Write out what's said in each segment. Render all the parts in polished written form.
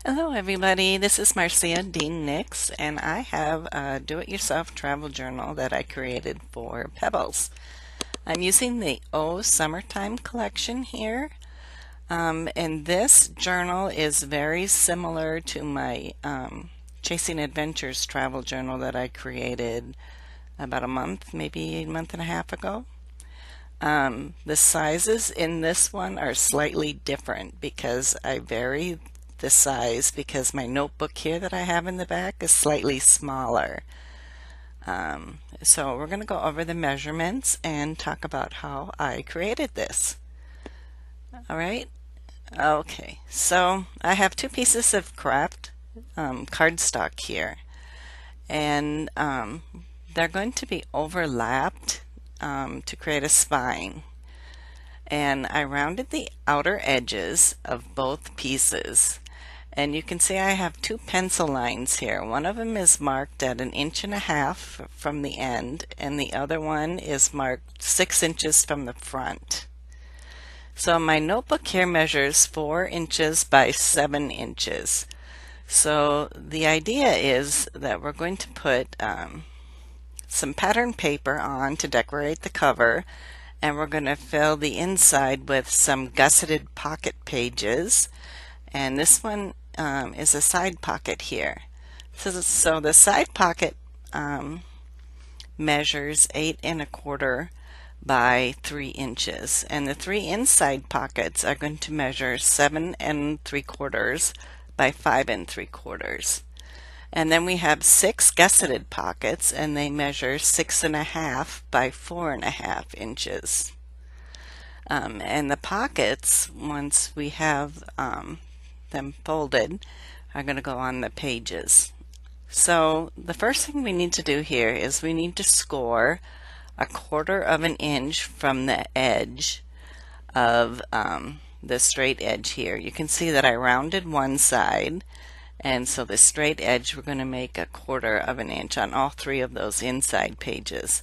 Hello everybody, this is Marcia Dehn-Nix and I have a do-it-yourself travel journal that I created for Pebbles. I'm using the Oh Summertime collection here, and this journal is very similar to my Chasing Adventures travel journal that I created about a month, maybe a month and a half ago. The sizes in this one are slightly different because I vary the size because my notebook here that I have in the back is slightly smaller. So we're going to go over the measurements and talk about how I created this. All right. Okay. So I have two pieces of craft cardstock here, and they're going to be overlapped to create a spine. And I rounded the outer edges of both pieces. And you can see I have two pencil lines here. One of them is marked at 1.5 inches from the end, and the other one is marked 6 inches from the front. So my notebook here measures 4 inches by 7 inches. So the idea is that we're going to put some pattern paper on to decorate the cover, and we're going to fill the inside with some gusseted pocket pages, and this one is a side pocket here. So the side pocket measures 8.25 by 3 inches, and the three inside pockets are going to measure 7.75 by 5.75. And then we have 6 gusseted pockets, and they measure 6.5 by 4.5 inches. And the pockets, once we have them folded, are going to go on the pages. So the first thing we need to do here is we need to score 1/4 inch from the edge of the straight edge here. You can see that I rounded one side, and so the straight edge we're going to make 1/4 inch on all three of those inside pages.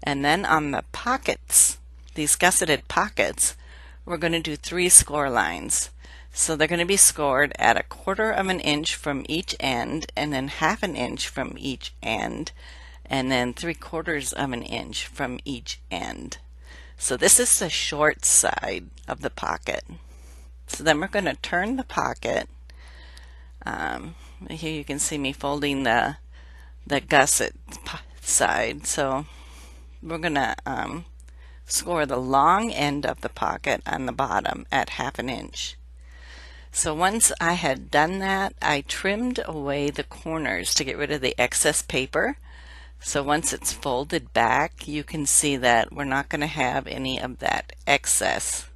And then on the pockets, these gusseted pockets, we're going to do 3 score lines. So they're going to be scored at 1/4 inch from each end, and then 1/2 inch from each end, and then 3/4 inch from each end. So this is the short side of the pocket. So then we're going to turn the pocket. Here you can see me folding the gusset side. So we're going to score the long end of the pocket on the bottom at 1/2 inch. So once I had done that, I trimmed away the corners to get rid of the excess paper. So once it's folded back, you can see that we're not going to have any of that excess.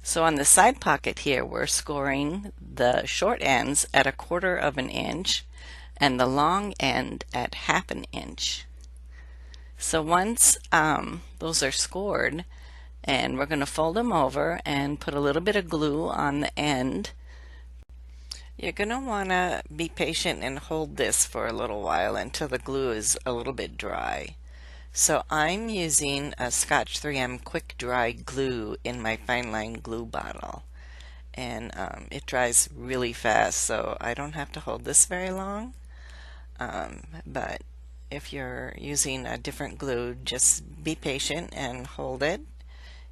So on the side pocket here, we're scoring the short ends at 1/4 inch and the long end at 1/2 inch. So once those are scored, and we're going to fold them over and put a little bit of glue on the end. You're going to want to be patient and hold this for a little while until the glue is a little bit dry. So I'm using a Scotch 3M quick dry glue in my fine line glue bottle, and it dries really fast, so I don't have to hold this very long. But if you're using a different glue, just be patient and hold it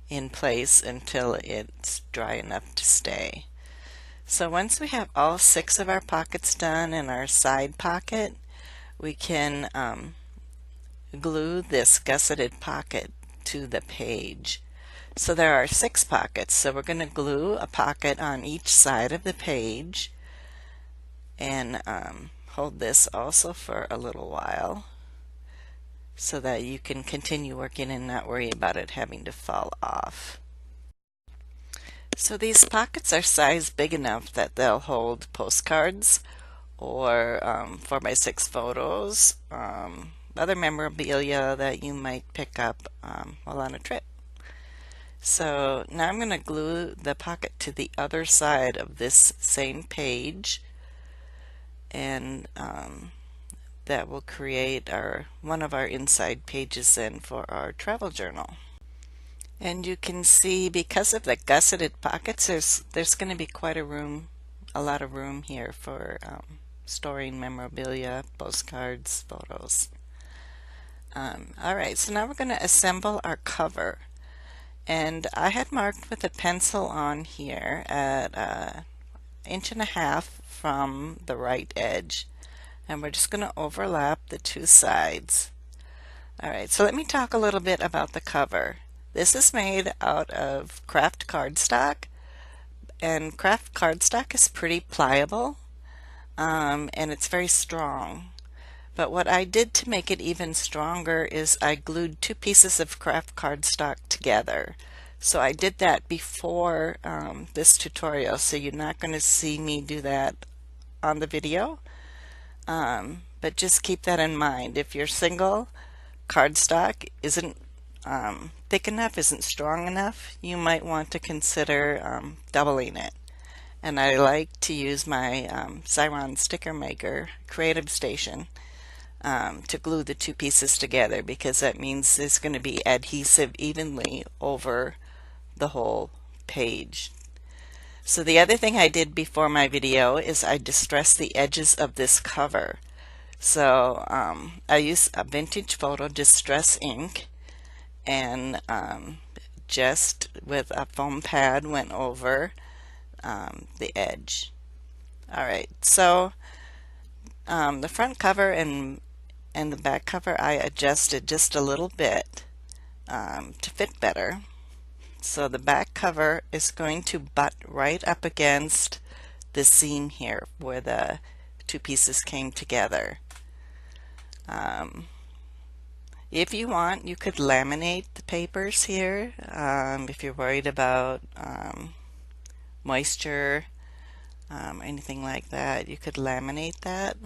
in place until it's dry enough to stay. So once we have all 6 of our pockets done and our side pocket, we can glue this gusseted pocket to the page. So there are 6 pockets, so we're going to glue a pocket on each side of the page, and hold this also for a little while so that you can continue working and not worry about it having to fall off. So these pockets are sized big enough that they'll hold postcards or 4x6 photos, other memorabilia that you might pick up while on a trip. So now I'm going to glue the pocket to the other side of this same page, and that will create one of our inside pages then for our travel journal. And you can see, because of the gusseted pockets, there's going to be quite a room a lot of room here for storing memorabilia, postcards, photos. Alright, so now we're going to assemble our cover. And I had marked with a pencil on here at 1.5 inches from the right edge. And we're just going to overlap the two sides. Alright, so let me talk a little bit about the cover. This is made out of craft cardstock, and craft cardstock is pretty pliable, and it's very strong. But what I did to make it even stronger is I glued 2 pieces of craft cardstock together. So I did that before this tutorial, so you're not going to see me do that on the video. But just keep that in mind. If your single cardstock isn't thick enough, isn't strong enough, you might want to consider doubling it. And I like to use my Xyron sticker maker Creative Station to glue the 2 pieces together, because that means it's going to be adhesive evenly over the whole page. So the other thing I did before my video is I distressed the edges of this cover. So I used a vintage photo distress ink, and just with a foam pad went over the edge. Alright, so the front cover and the back cover I adjusted just a little bit to fit better. So the back cover is going to butt right up against the seam here where the 2 pieces came together. If you want, you could laminate the papers here if you're worried about moisture, anything like that. You could laminate that.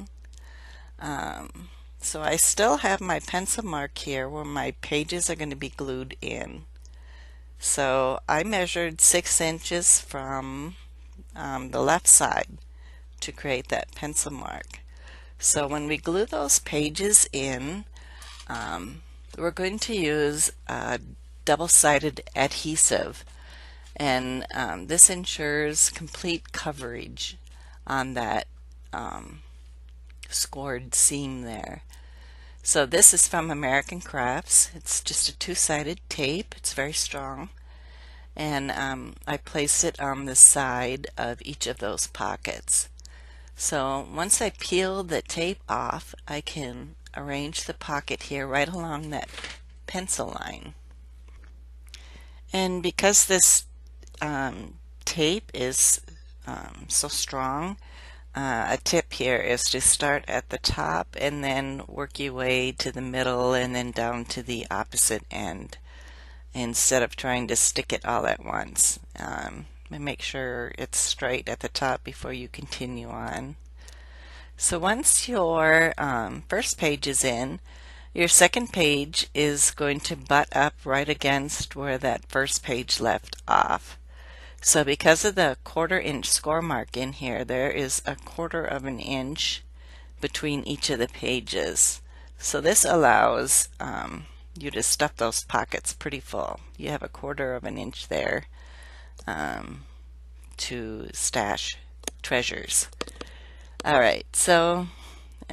So I still have my pencil mark here where my pages are going to be glued in. So I measured 6 inches from the left side to create that pencil mark. So when we glue those pages in, we're going to use a double-sided adhesive, and this ensures complete coverage on that scored seam there. So this is from American Crafts. It's just a 2-sided tape. It's very strong, and I placed it on the side of each of those pockets. So once I peel the tape off, I can arrange the pocket here right along that pencil line. And because this tape is so strong, a tip here is to start at the top and then work your way to the middle and then down to the opposite end, instead of trying to stick it all at once. And make sure it's straight at the top before you continue on. So once your first page is in, your second page is going to butt up right against where that first page left off. So because of the 1/4 inch score mark in here, there is a 1/4 inch between each of the pages. So this allows you to stuff those pockets pretty full. You have a 1/4 inch there to stash treasures. Alright, so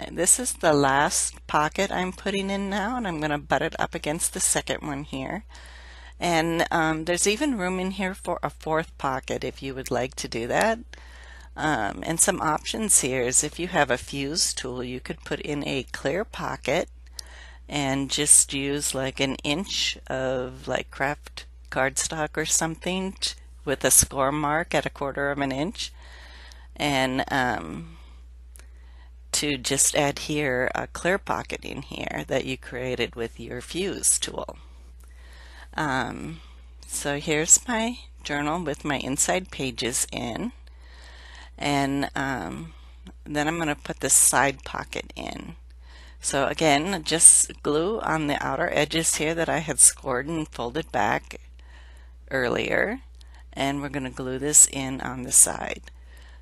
this is the last pocket I'm putting in now, and I'm going to butt it up against the second one here. And there's even room in here for a 4th pocket if you would like to do that. And some options here is if you have a fuse tool, you could put in a clear pocket and just use like 1 inch of like craft cardstock or something with a score mark at a 1/4 inch, and to just adhere a clear pocket in here that you created with your fuse tool. So here's my journal with my inside pages in, and then I'm going to put the side pocket in. So again, just glue on the outer edges here that I had scored and folded back earlier, and we're going to glue this in on the side.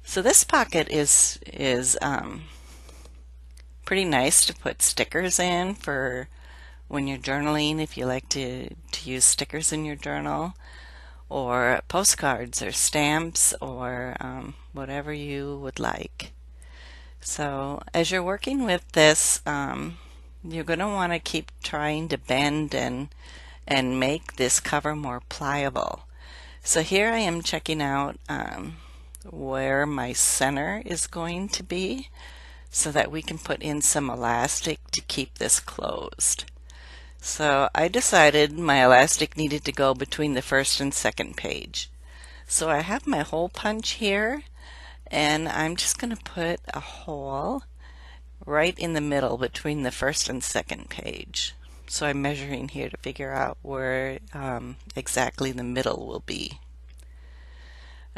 So this pocket is pretty nice to put stickers in for when you're journaling, if you like to use stickers in your journal, or postcards or stamps or whatever you would like. So as you're working with this, you're going to want to keep trying to bend and make this cover more pliable. So here I am checking out where my center is going to be so that we can put in some elastic to keep this closed. So I decided my elastic needed to go between the first and second page. So I have my hole punch here, and I'm just going to put a hole right in the middle between the first and second page. So I'm measuring here to figure out where exactly the middle will be.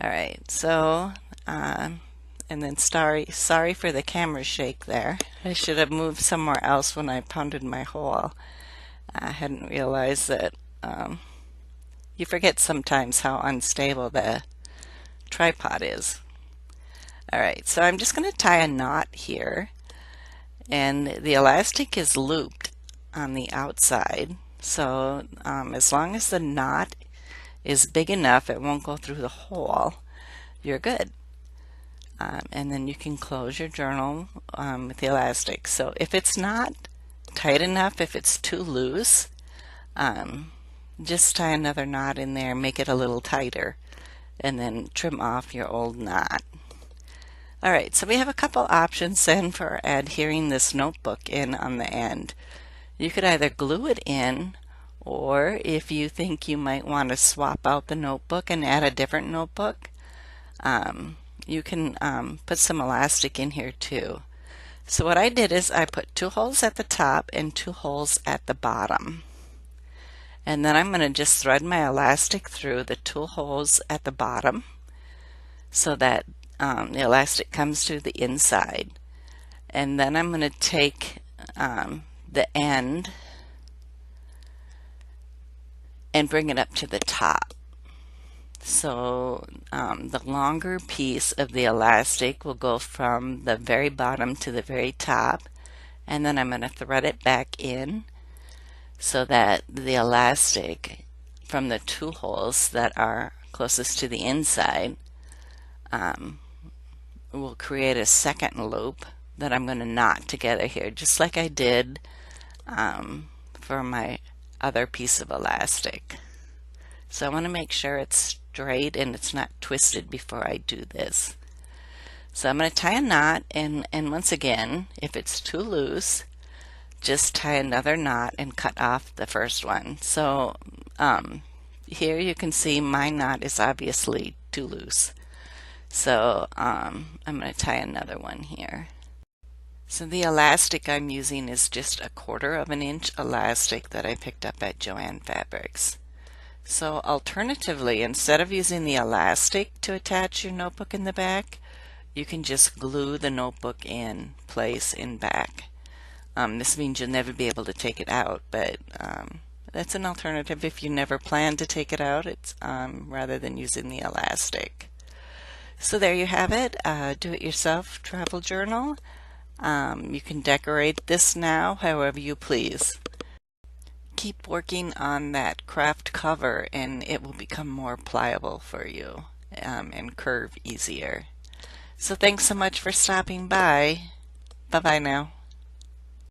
Alright, so and then sorry for the camera shake there. I should have moved somewhere else when I pounded my hole. I hadn't realized that you forget sometimes how unstable the tripod is. Alright, so I'm just going to tie a knot here, and the elastic is looped on the outside, so as long as the knot is big enough it won't go through the hole, you're good. And then you can close your journal with the elastic. So if it's not tight enough, if it's too loose, just tie another knot in there, make it a little tighter, and then trim off your old knot. Alright, so we have a couple options then for adhering this notebook in on the end. You could either glue it in, or if you think you might want to swap out the notebook and add a different notebook, you can put some elastic in here too. So what I did is I put 2 holes at the top and 2 holes at the bottom. And then I'm going to just thread my elastic through the 2 holes at the bottom so that the elastic comes to the inside. And then I'm going to take the end and bring it up to the top. So the longer piece of the elastic will go from the very bottom to the very top, and then I'm going to thread it back in so that the elastic from the 2 holes that are closest to the inside will create a second loop that I'm going to knot together here, just like I did for my other piece of elastic. So I want to make sure it's straight and it's not twisted before I do this. So I'm going to tie a knot, and once again, if it's too loose, just tie another knot and cut off the first one. So here you can see my knot is obviously too loose. So I'm going to tie another one here. So the elastic I'm using is just 1/4 of an inch elastic that I picked up at Joann Fabrics. So alternatively, instead of using the elastic to attach your notebook in the back, you can just glue the notebook in place in back. This means you'll never be able to take it out, but that's an alternative if you never plan to take it out. It's rather than using the elastic. So there you have it, do-it-yourself travel journal. You can decorate this now however you please. Keep working on that craft cover and it will become more pliable for you and curve easier. So thanks so much for stopping by. Bye-bye now.